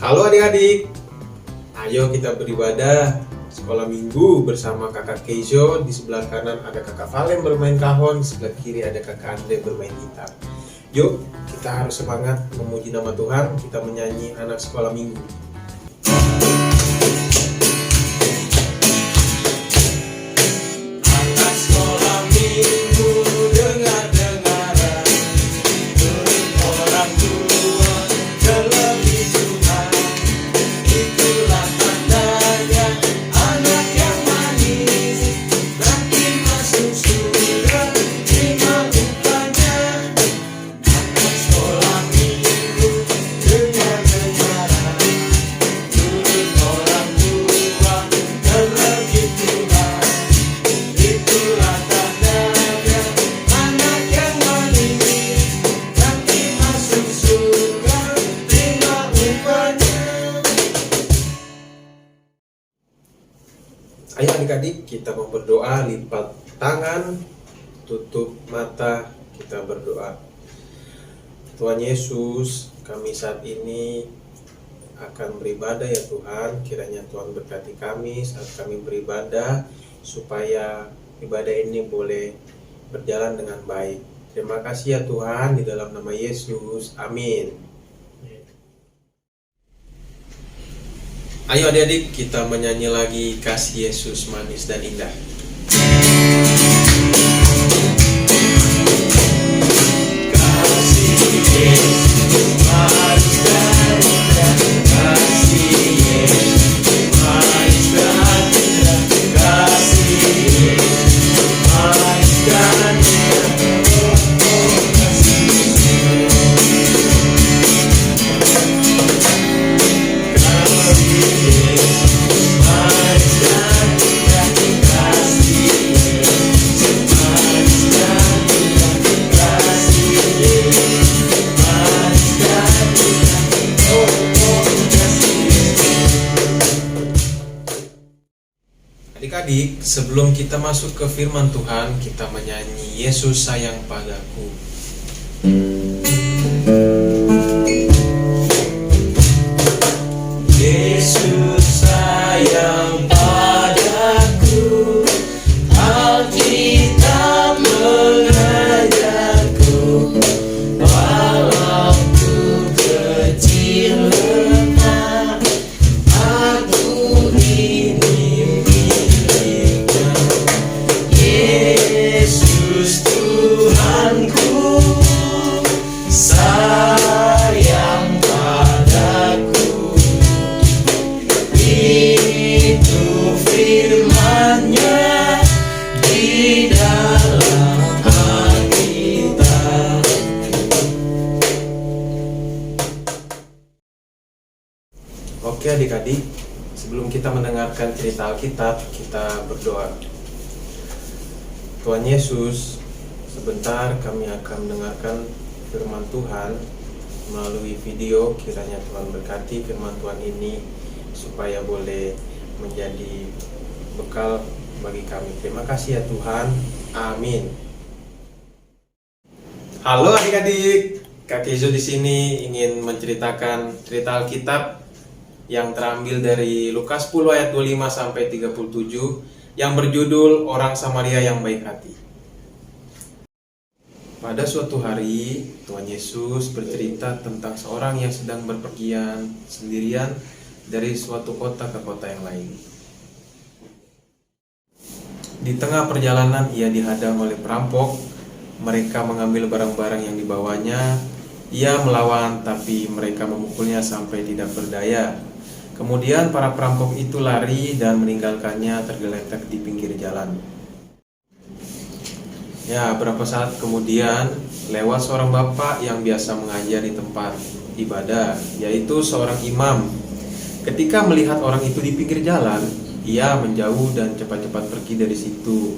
Halo adik-adik, ayo kita beribadah sekolah minggu bersama kakak Keizo. Di sebelah kanan ada kakak Valen bermain kahon, di sebelah kiri ada kakak Andre bermain gitar. Yuk, kita harus semangat memuji nama Tuhan, kita menyanyi anak sekolah minggu. Ayo adik-adik, kita mau berdoa, lipat tangan, tutup mata, kita berdoa. Tuhan Yesus, kami saat ini akan beribadah ya Tuhan. Kiranya Tuhan berkati kami saat kami beribadah, supaya ibadah ini boleh berjalan dengan baik. Terima kasih ya Tuhan, di dalam nama Yesus, amin. Ayo adik-adik, kita menyanyi lagi Kasih Yesus Manis dan Indah. Kasih Yesus manis dan indah, kasih Yesus manis dan indah, kasih Yesus manis dan indah, Adik-adik, sebelum kita masuk ke firman Tuhan, kita menyanyi Yesus sayang padaku. Yesus sayang padaku, Alkitab mengajarku, walau ku kecil lemah, aku ini miliknya. Yesus Tuhanku sayang padaku, itu firman-Nya di dalam Alkitab. Oke adik-adik, sebelum kita mendengarkan cerita Alkitab, kita berdoa. Tuhan Yesus, sebentar kami akan mendengarkan firman Tuhan melalui video. Kiranya Tuhan berkati firman Tuhan ini supaya boleh menjadi bekal bagi kami. Terima kasih ya Tuhan, amin. Halo adik-adik, Kak Keizo di sini ingin menceritakan cerita Alkitab yang terambil dari Lukas 10 ayat 25 sampai 37 yang berjudul Orang Samaria yang Baik Hati. Pada suatu hari, Tuhan Yesus bercerita tentang seorang yang sedang berpergian sendirian dari suatu kota ke kota yang lain. Di tengah perjalanan ia dihadang oleh perampok. Mereka mengambil barang-barang yang dibawanya. Ia melawan, tapi mereka memukulnya sampai tidak berdaya. Kemudian para perampok itu lari dan meninggalkannya tergeletak di pinggir jalan. Ya, berapa saat kemudian lewat seorang bapak yang biasa mengajar di tempat ibadah, yaitu seorang imam. Ketika melihat orang itu di pinggir jalan, ia menjauh dan cepat-cepat pergi dari situ.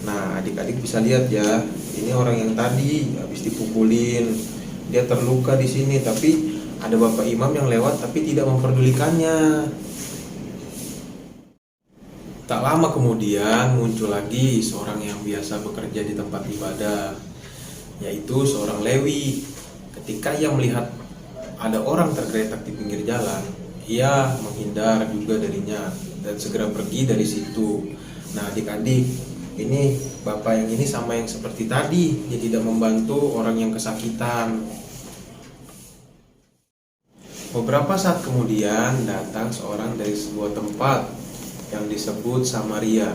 Nah, adik-adik bisa lihat ya, ini orang yang tadi habis dipukulin, dia terluka di sini, tapi ada bapak imam yang lewat tapi tidak memperdulikannya. Tak lama kemudian muncul lagi seorang yang biasa bekerja di tempat ibadah, yaitu seorang Lewi. Ketika ia melihat ada orang tergeletak di pinggir jalan, ia menghindar juga darinya dan segera pergi dari situ. Nah, adik-adik, ini bapak yang ini sama yang seperti tadi, dia tidak membantu orang yang kesakitan. Beberapa saat kemudian datang seorang dari sebuah tempat yang disebut Samaria.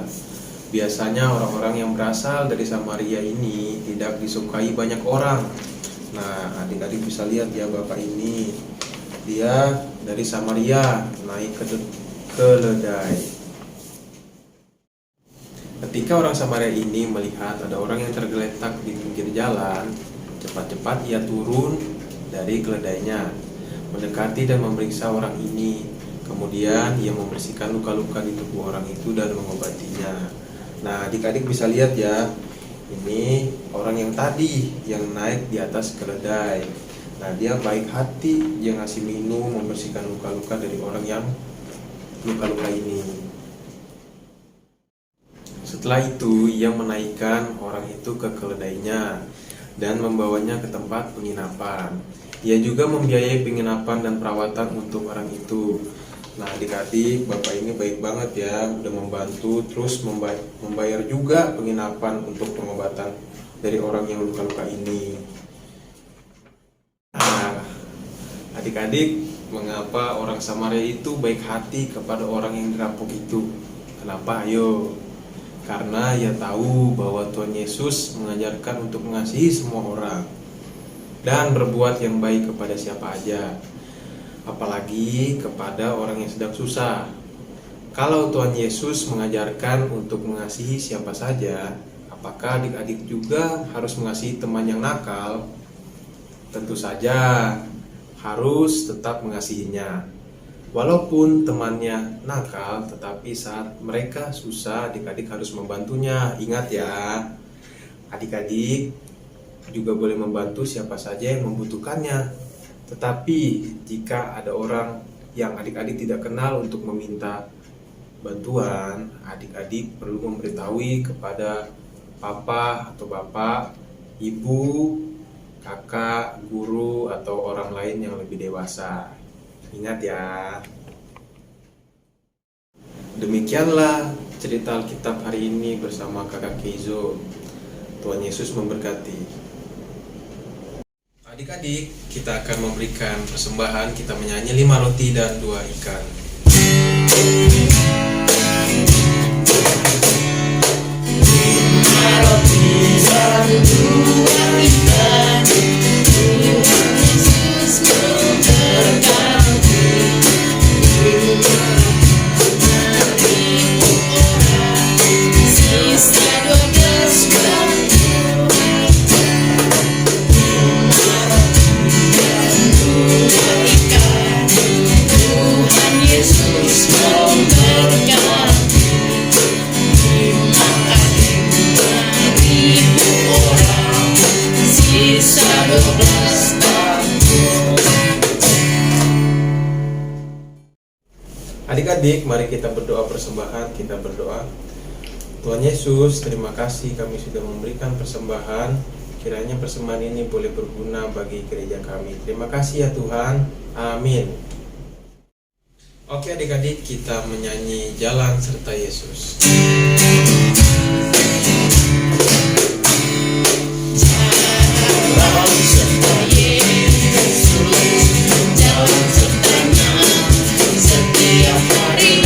Biasanya orang-orang yang berasal dari Samaria ini tidak disukai banyak orang. Nah, adik-adik bisa lihat ya, bapak ini dia dari Samaria naik ke keledai. Ketika orang Samaria ini melihat ada orang yang tergeletak di pinggir jalan, cepat-cepat ia turun dari keledainya, mendekati dan memeriksa orang ini. Kemudian ia membersihkan luka-luka di tubuh orang itu dan mengobatinya. Nah, adik-adik bisa lihat ya, ini orang yang tadi yang naik di atas keledai. Nah, dia baik hati, dia ngasih minum, membersihkan luka-luka dari orang yang luka-luka ini. Setelah itu, ia menaikkan orang itu ke keledainya dan membawanya ke tempat penginapan. Ia juga membiayai penginapan dan perawatan untuk orang itu. Nah, adik-adik, bapak ini baik banget ya, udah membantu, terus membayar juga penginapan untuk pengobatan dari orang yang luka-luka ini. Nah, adik-adik, mengapa orang Samaria itu baik hati kepada orang yang dirampok itu? Kenapa? Ayo. Karena ia tahu bahwa Tuhan Yesus mengajarkan untuk mengasihi semua orang dan berbuat yang baik kepada siapa aja, apalagi kepada orang yang sedang susah. Kalau Tuhan Yesus mengajarkan untuk mengasihi siapa saja, apakah adik-adik juga harus mengasihi teman yang nakal? Tentu saja harus tetap mengasihinya. Walaupun temannya nakal, tetapi saat mereka susah, adik-adik harus membantunya. Ingat ya, adik-adik juga boleh membantu siapa saja yang membutuhkannya. Tetapi jika ada orang yang adik-adik tidak kenal untuk meminta bantuan, adik-adik perlu memberitahui kepada papa atau bapak, ibu, kakak, guru, atau orang lain yang lebih dewasa. Ingat ya. Demikianlah cerita Alkitab hari ini bersama kakak Keizo. Tuhan Yesus memberkati. Adik-adik, kita akan memberikan persembahan. Kita menyanyi 5 roti dan 2 ikan. Adik-adik, mari kita berdoa persembahan. Kita berdoa. Tuhan Yesus, terima kasih kami sudah memberikan persembahan. Kiranya persembahan ini boleh berguna bagi gereja kami. Terima kasih ya Tuhan. Amin. Oke adik-adik, kita menyanyi Jalan Serta Yesus. Jalan serta Yesus, jalan sertanya setiap hari.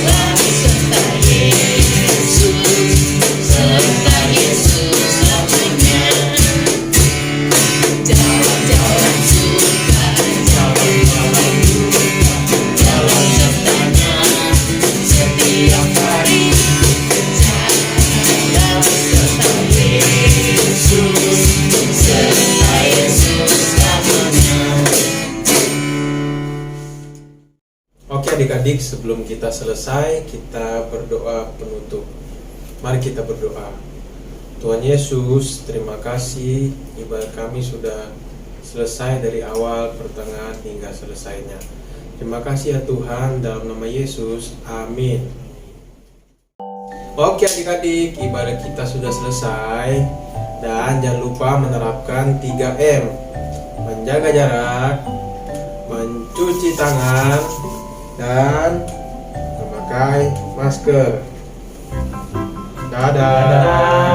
Jalan serta Yesus, serta Yesus namanya. Jalan-jalan suka, jalan-jalan duka, jalan sertanya setiap hari. Jalan serta Yesus, serta Yesus namanya. Oke adik-adik, sebelum kita selesai, kita berdoa penutup. Mari kita berdoa. Tuhan Yesus, terima kasih ibadah kami sudah selesai dari awal, pertengahan, hingga selesainya. Terima kasih ya Tuhan, dalam nama Yesus, amin. Oke adik-adik, ibadah kita sudah selesai. Dan jangan lupa menerapkan 3M. Menjaga jarak, mencuci cuci tangan, dan memakai masker. Dadah.